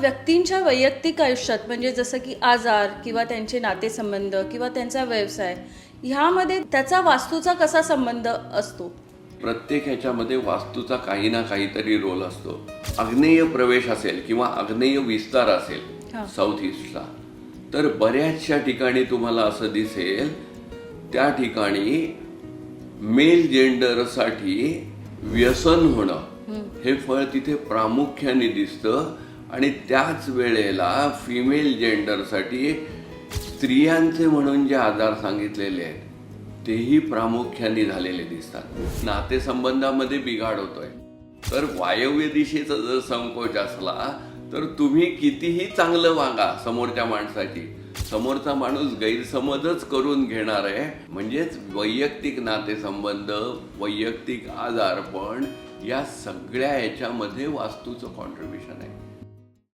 व्यक्तींच्या वैयक्तिक आयुष्यात म्हणजे जसं की आजार किंवा त्यांचे नातेसंबंध किंवा त्यांचा व्यवसाय ह्यामध्ये त्याचा वास्तूचा कसा संबंध असतो? प्रत्येक ह्याच्यामध्ये वास्तूचा काही ना काहीतरी रोल असतो. आग्नेय प्रवेश असेल किंवा आग्नेय विस्तार असेल हा. साऊथ ईस्टला, तर बऱ्याचशा ठिकाणी तुम्हाला असं दिसेल त्या ठिकाणी मेल जेंडरसाठी व्यसन होणं हे फळ तिथे प्रामुख्याने दिसतं. आणि त्याच वेळेला फिमेल जेंडरसाठी स्त्रियांचे म्हणून जे आजार सांगितलेले आहेत तेही प्रामुख्याने झालेले दिसतात. नातेसंबंधामध्ये बिघाड होतोय. तर वायव्य दिशेचा जर संकोच असला तर तुम्ही कितीही चांगलं वागा समोरच्या माणसाची, समोरचा माणूस गैरसमजच करून घेणार आहे. म्हणजेच वैयक्तिक नातेसंबंध, वैयक्तिक आजारपण या सगळ्या याच्यामध्ये वास्तूचं कॉन्ट्रीब्युशन आहे.